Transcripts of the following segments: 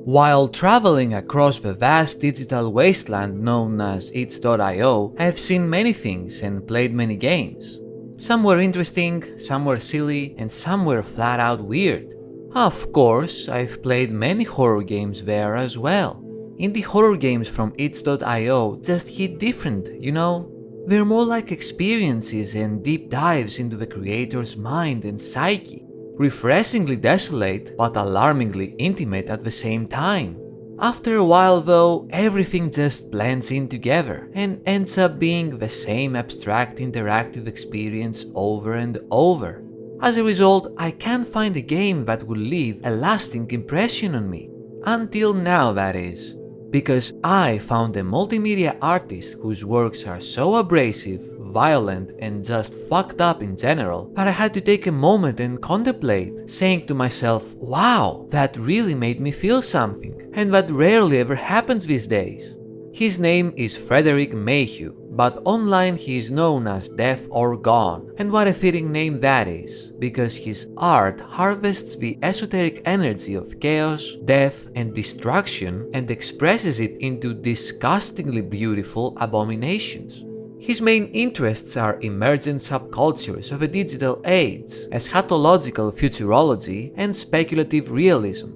While traveling across the vast digital wasteland known as itch.io, I have seen many things and played many games. Some were interesting, some were silly, and some were flat out weird. Of course, I've played many horror games there as well. Indie horror games from itch.io just hit different, you know? They're more like experiences and deep dives into the creator's mind and psyche. Refreshingly desolate, but alarmingly intimate at the same time. After a while though, everything just blends in together and ends up being the same abstract interactive experience over and over. As a result, I can't find a game that will leave a lasting impression on me. Until now, that is. Because I found a multimedia artist whose works are so abrasive, violent, and just fucked up in general that I had to take a moment and contemplate, saying to myself, wow, that really made me feel something, and that rarely ever happens these days. His name is Frederick Maheux, but online he is known as Death Orgone, and what a fitting name that is, because his art harvests the esoteric energy of chaos, death, and destruction and expresses it into disgustingly beautiful abominations. His main interests are emergent subcultures of a digital age, eschatological futurology, and speculative realism.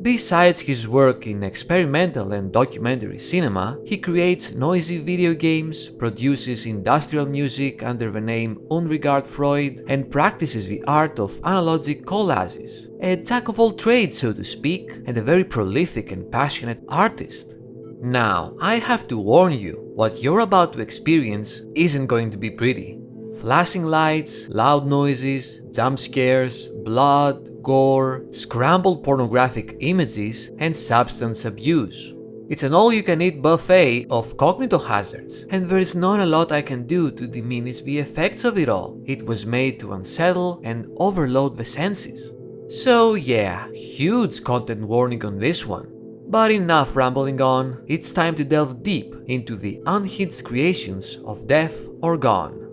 Besides his work in experimental and documentary cinema, he creates noisy video games, produces industrial music under the name Unregard, and practices the art of analogic collages. A jack of all trades, so to speak, and a very prolific and passionate artist. Now, I have to warn you, what you're about to experience isn't going to be pretty. Flashing lights, loud noises, jump scares, blood, gore, scrambled pornographic images, and substance abuse. It's an all-you-can-eat buffet of cognitive hazards, and there is not a lot I can do to diminish the effects of it all. It was made to unsettle and overload the senses. So yeah, huge content warning on this one. But enough rambling on, it's time to delve deep into the unhinged creations of Death Orgone.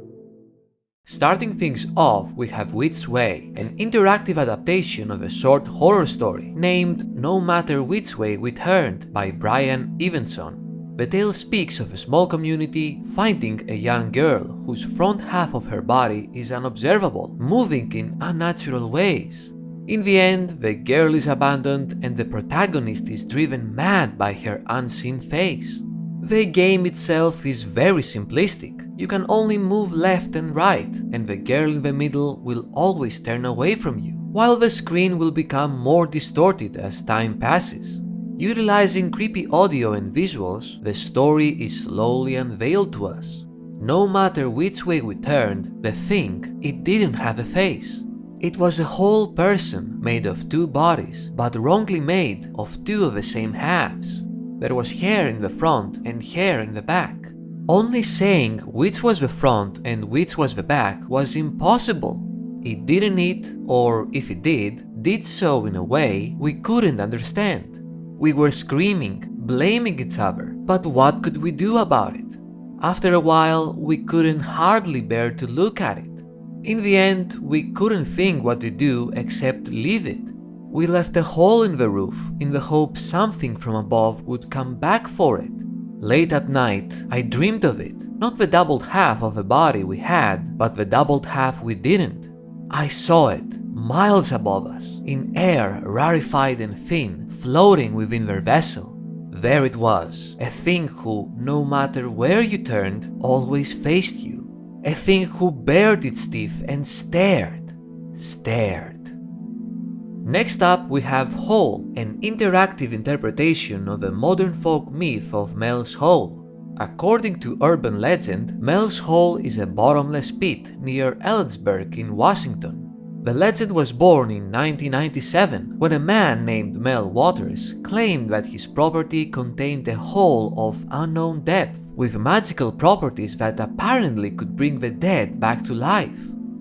Starting things off, we have Which Way, an interactive adaptation of a short horror story named No Matter Which Way We Turned by Brian Evenson. The tale speaks of a small community finding a young girl whose front half of her body is unobservable, moving in unnatural ways. In the end, the girl is abandoned and the protagonist is driven mad by her unseen face. The game itself is very simplistic. You can only move left and right, and the girl in the middle will always turn away from you, while the screen will become more distorted as time passes. Utilizing creepy audio and visuals, the story is slowly unveiled to us. No matter which way we turned, the thing, it didn't have a face. It was a whole person made of two bodies, but wrongly made of two of the same halves. There was hair in the front and hair in the back. Only saying which was the front and which was the back was impossible. It didn't eat, or if it did so in a way we couldn't understand. We were screaming, blaming each other, but what could we do about it? After a while, we couldn't hardly bear to look at it. In the end, we couldn't think what to do except leave it. We left a hole in the roof in the hope something from above would come back for it. Late at night, I dreamed of it, not the doubled half of the body we had, but the doubled half we didn't. I saw it, miles above us, in air rarefied and thin, floating within their vessel. There it was, a thing who, no matter where you turned, always faced you. A thing who bared its teeth and stared. Next up we have Hole, an interactive interpretation of the modern folk myth of Mel's Hole. According to urban legend, Mel's Hole is a bottomless pit near Ellensburg in Washington. The legend was born in 1997 when a man named Mel Waters claimed that his property contained a hole of unknown depth with magical properties that apparently could bring the dead back to life.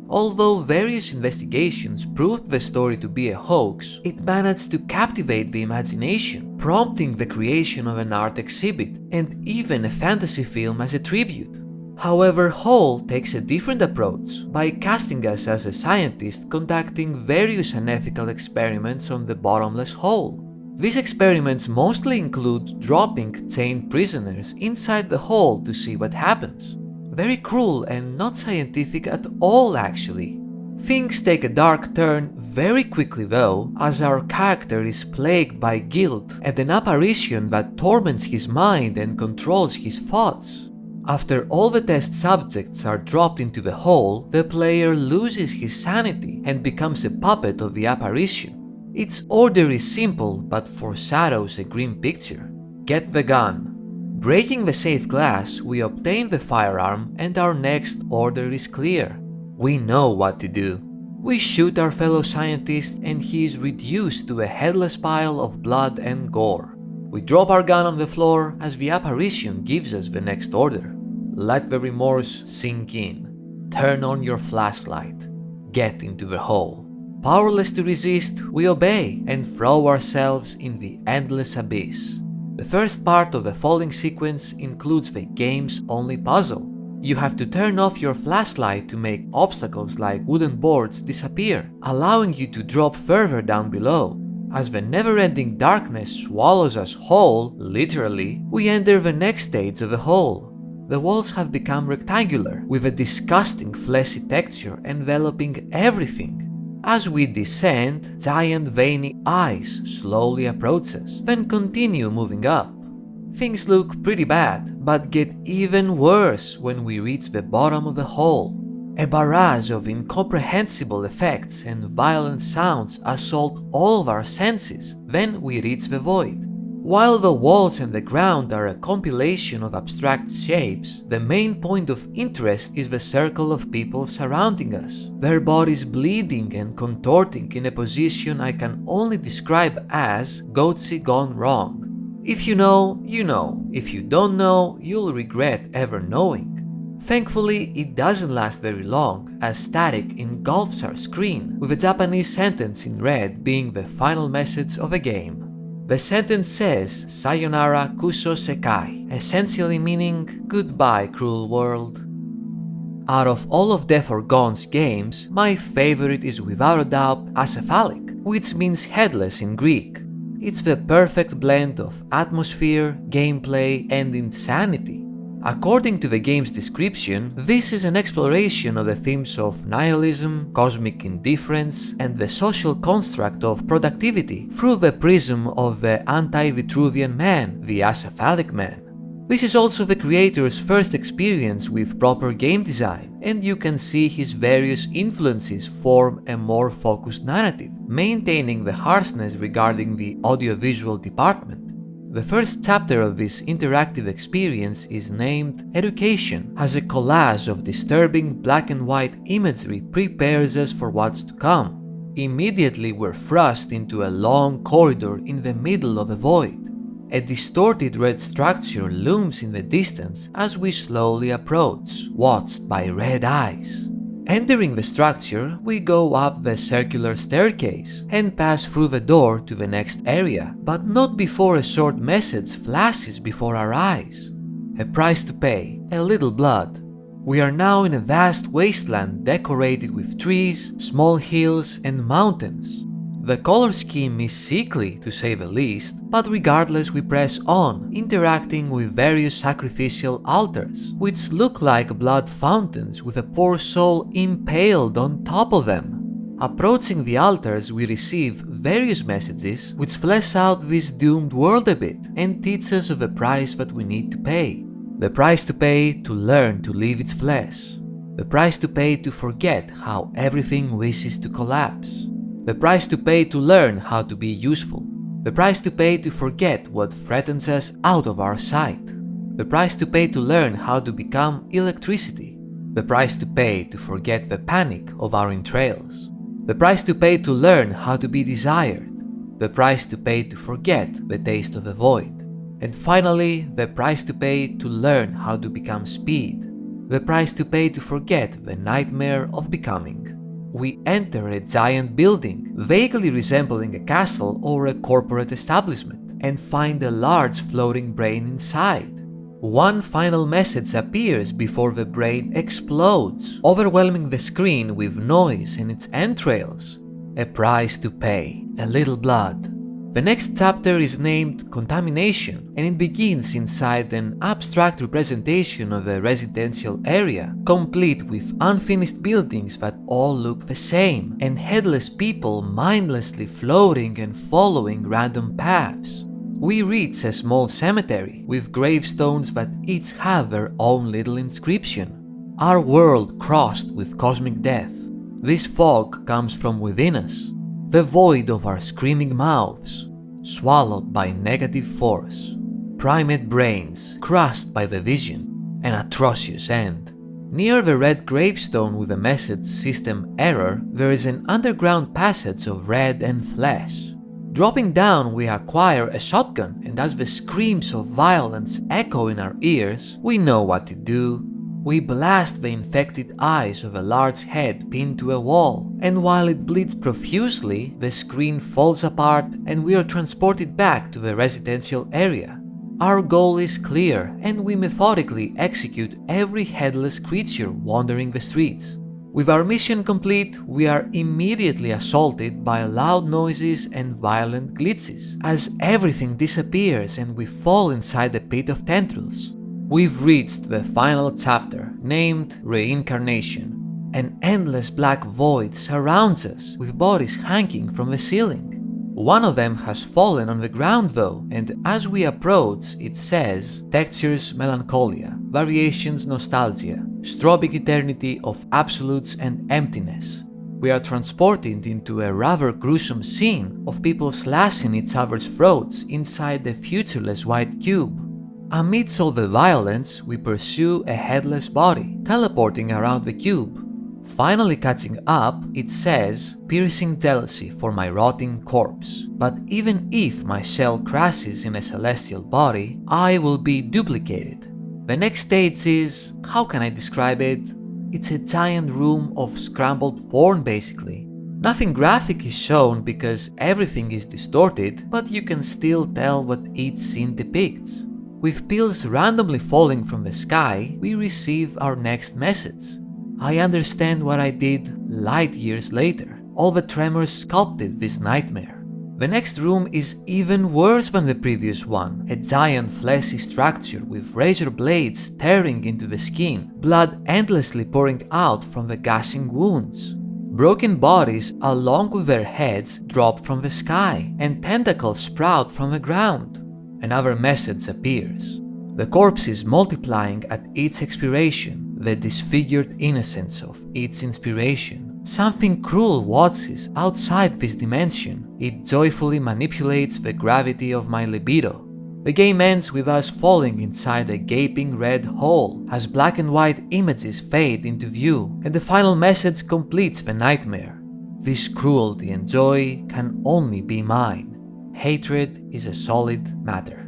Although various investigations proved the story to be a hoax, it managed to captivate the imagination, prompting the creation of an art exhibit and even a fantasy film as a tribute. However, Hole takes a different approach by casting us as a scientist conducting various unethical experiments on the bottomless hole. These experiments mostly include dropping chained prisoners inside the hole to see what happens. Very cruel and not scientific at all, actually. Things take a dark turn very quickly though, as our character is plagued by guilt and an apparition that torments his mind and controls his thoughts. After all the test subjects are dropped into the hole, the player loses his sanity and becomes a puppet of the apparition. Its order is simple but foreshadows a grim picture. Get the gun. Breaking the safe glass, we obtain the firearm and our next order is clear. We know what to do. We shoot our fellow scientist and he is reduced to a headless pile of blood and gore. We drop our gun on the floor as the apparition gives us the next order. Let the remorse sink in. Turn on your flashlight. Get into the hole. Powerless to resist, we obey and throw ourselves in the endless abyss. The first part of the falling sequence includes the game's only puzzle. You have to turn off your flashlight to make obstacles like wooden boards disappear, allowing you to drop further down below. As the never-ending darkness swallows us whole, literally, we enter the next stage of the hole. The walls have become rectangular, with a disgusting fleshy texture enveloping everything. As we descend, giant veiny eyes slowly approach us, then continue moving up. Things look pretty bad, but get even worse when we reach the bottom of the hole. A barrage of incomprehensible effects and violent sounds assault all of our senses, then we reach the void. While the walls and the ground are a compilation of abstract shapes, the main point of interest is the circle of people surrounding us, their bodies bleeding and contorting in a position I can only describe as goatsy gone wrong. If you know, you know. If you don't know, you'll regret ever knowing. Thankfully, it doesn't last very long, as static engulfs our screen, with a Japanese sentence in red being the final message of the game. The sentence says, "Sayonara Kuso Sekai," essentially meaning, "Goodbye, cruel world." Out of all of Death Orgone's games, my favorite is without a doubt acephalic, which means headless in Greek. It's the perfect blend of atmosphere, gameplay, and insanity. According to the game's description, this is an exploration of the themes of nihilism, cosmic indifference, and the social construct of productivity through the prism of the anti-Vitruvian man, the acephalic man. This is also the creator's first experience with proper game design, and you can see his various influences form a more focused narrative, maintaining the harshness regarding the audiovisual department. The first chapter of this interactive experience is named Education, as a collage of disturbing black and white imagery prepares us for what's to come. Immediately we're thrust into a long corridor in the middle of a void. A distorted red structure looms in the distance as we slowly approach, watched by red eyes. Entering the structure, we go up the circular staircase and pass through the door to the next area, but not before a short message flashes before our eyes. A price to pay, a little blood. We are now in a vast wasteland decorated with trees, small hills, and mountains. The color scheme is sickly, to say the least, but regardless we press on, interacting with various sacrificial altars, which look like blood fountains with a poor soul impaled on top of them. Approaching the altars, we receive various messages which flesh out this doomed world a bit and teach us of the price that we need to pay. The price to pay to learn to live its flesh. The price to pay to forget how everything wishes to collapse. The price to pay to learn how to be useful. The price to pay to forget what threatens us out of our sight. The price to pay to learn how to become electricity. The price to pay to forget the panic of our entrails. The price to pay to learn how to be desired. The price to pay to forget the taste of the void. And finally, the price to pay to learn how to become speed. The price to pay to forget the nightmare of becoming. We enter a giant building, vaguely resembling a castle or a corporate establishment, and find a large floating brain inside. One final message appears before the brain explodes, overwhelming the screen with noise and its entrails. A price to pay, a little blood. The next chapter is named Contamination, and it begins inside an abstract representation of a residential area, complete with unfinished buildings that all look the same, and headless people mindlessly floating and following random paths. We reach a small cemetery with gravestones that each have their own little inscription. Our world crossed with cosmic death. This fog comes from within us, the void of our screaming mouths, swallowed by negative force, primate brains crushed by the vision, an atrocious end. Near the red gravestone with the message System Error, there is an underground passage of red and flesh. Dropping down, we acquire a shotgun, and as the screams of violence echo in our ears, we know what to do. We blast the infected eyes of a large head pinned to a wall, and while it bleeds profusely, the screen falls apart and we are transported back to the residential area. Our goal is clear, and we methodically execute every headless creature wandering the streets. With our mission complete, we are immediately assaulted by loud noises and violent glitches, as everything disappears and we fall inside the pit of tendrils. We've reached the final chapter, named Reincarnation. An endless black void surrounds us, with bodies hanging from the ceiling. One of them has fallen on the ground though, and as we approach, it says, Textures Melancholia, Variations Nostalgia, Strobing Eternity of Absolutes and Emptiness. We are transported into a rather gruesome scene of people slashing each other's throats inside the futureless white cube. Amidst all the violence, we pursue a headless body, teleporting around the cube. Finally catching up, it says, Piercing jealousy for my rotting corpse. But even if my shell crashes in a celestial body, I will be duplicated. The next stage is, how can I describe it? It's a giant room of scrambled porn basically. Nothing graphic is shown because everything is distorted, but you can still tell what each scene depicts. With pills randomly falling from the sky, we receive our next message. I understand what I did light years later. All the tremors sculpted this nightmare. The next room is even worse than the previous one, a giant fleshy structure with razor blades tearing into the skin, blood endlessly pouring out from the gashing wounds. Broken bodies along with their heads drop from the sky, and tentacles sprout from the ground. Another message appears. The corpses multiplying at each expiration, the disfigured innocence of each inspiration. Something cruel watches outside this dimension. It joyfully manipulates the gravity of my libido. The game ends with us falling inside a gaping red hole as black and white images fade into view, and the final message completes the nightmare. This cruelty and joy can only be mine. Hatred is a solid matter.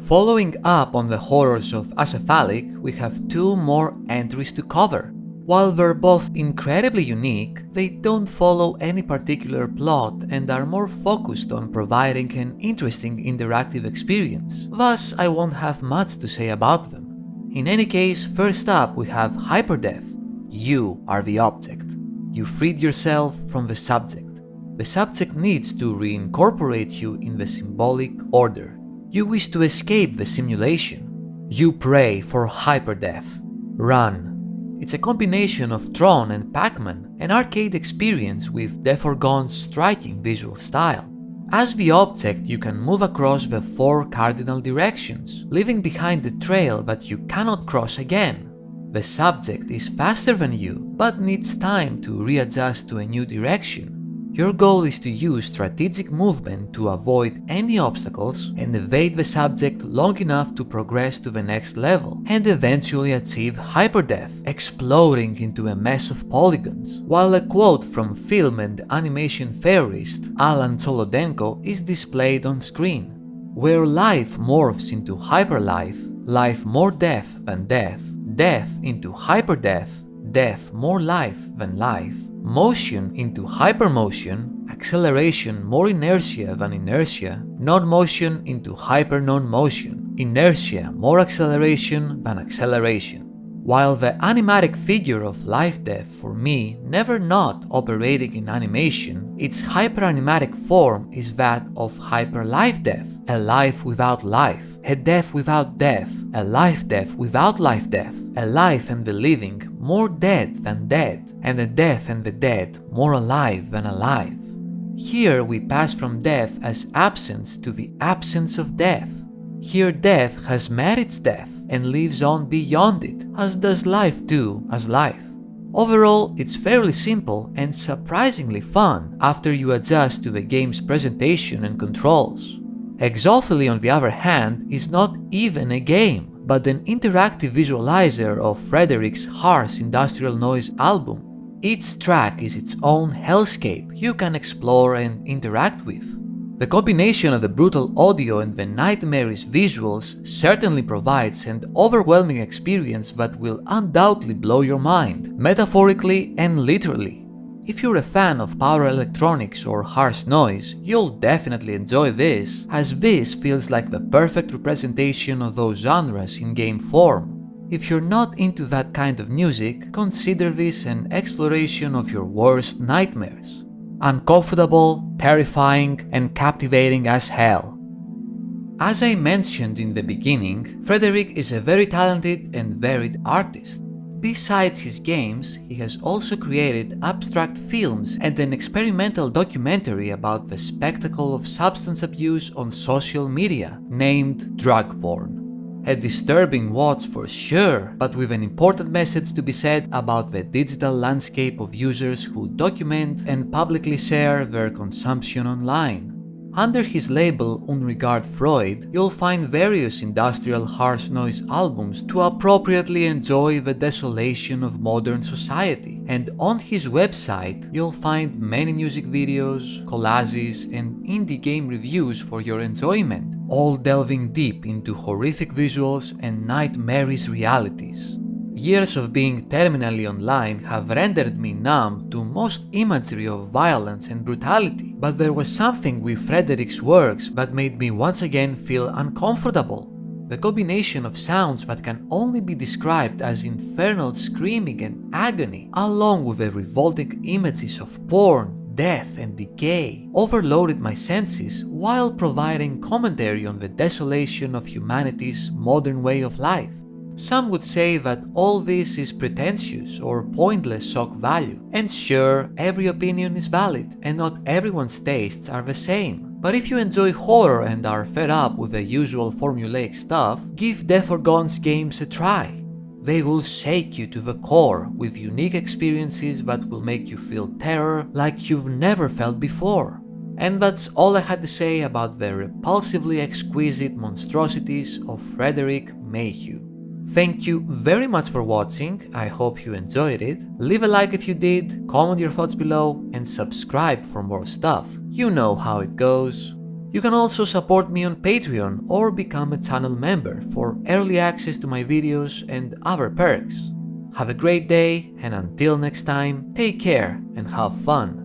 Following up on the horrors of Acephalic, we have two more entries to cover. While they're both incredibly unique, they don't follow any particular plot and are more focused on providing an interesting interactive experience. Thus, I won't have much to say about them. In any case, first up we have Hyperdeath. You are the object. You freed yourself from the subject. The subject needs to reincorporate you in the symbolic order. You wish to escape the simulation. You pray for hyperdeath. Run. It's a combination of Tron and Pac-Man, an arcade experience with Death Orgone's striking visual style. As the object, you can move across the 4 cardinal directions, leaving behind the trail that you cannot cross again. The subject is faster than you, but needs time to readjust to a new direction. Your goal is to use strategic movement to avoid any obstacles and evade the subject long enough to progress to the next level, and eventually achieve hyperdeath, exploding into a mess of polygons, while a quote from film and animation theorist Alan Solodenko is displayed on screen. Where life morphs into hyperlife, life more death than death, death into hyperdeath, death more life than life, motion into hypermotion, acceleration more inertia than inertia, non-motion into hyper non-motion, inertia more acceleration than acceleration. While the animatic figure of life-death for me never not operating in animation, its hyper-animatic form is that of hyper-life-death, a life without life, a death without death, a life-death without life-death, a life and the living more dead than dead, and a death and the dead more alive than alive. Here we pass from death as absence to the absence of death. Here death has met its death and lives on beyond it, as does life do as life. Overall, it's fairly simple and surprisingly fun after you adjust to the game's presentation and controls. Exophilia, on the other hand, is not even a game, but an interactive visualizer of Frederick's harsh industrial noise album. Each track is its own hellscape you can explore and interact with. The combination of the brutal audio and the nightmarish visuals certainly provides an overwhelming experience that will undoubtedly blow your mind, metaphorically and literally. If you're a fan of power electronics or harsh noise, you'll definitely enjoy this, as this feels like the perfect representation of those genres in game form. If you're not into that kind of music, consider this an exploration of your worst nightmares. Uncomfortable, terrifying, and captivating as hell. As I mentioned in the beginning, Frederick is a very talented and varied artist. Besides his games, he has also created abstract films and an experimental documentary about the spectacle of substance abuse on social media, named Drug Porn. A disturbing watch for sure, but with an important message to be said about the digital landscape of users who document and publicly share their consumption online. Under his label Unregard Freud, you'll find various industrial harsh noise albums to appropriately enjoy the desolation of modern society, and on his website you'll find many music videos, collages, and indie game reviews for your enjoyment, all delving deep into horrific visuals and nightmarish realities. Years of being terminally online have rendered me numb to most imagery of violence and brutality, but there was something with Frederick's works that made me once again feel uncomfortable. The combination of sounds that can only be described as infernal screaming and agony, along with the revolting images of porn, death, and decay, overloaded my senses while providing commentary on the desolation of humanity's modern way of life. Some would say that all this is pretentious or pointless shock value, and sure, every opinion is valid, and not everyone's tastes are the same. But if you enjoy horror and are fed up with the usual formulaic stuff, give Death Orgone's games a try. They will shake you to the core with unique experiences that will make you feel terror like you've never felt before. And that's all I had to say about the repulsively exquisite monstrosities of Frederick Maheux. Thank you very much for watching, I hope you enjoyed it. Leave a like if you did, comment your thoughts below, and subscribe for more stuff. You know how it goes. You can also support me on Patreon or become a channel member for early access to my videos and other perks. Have a great day, and until next time, take care and have fun.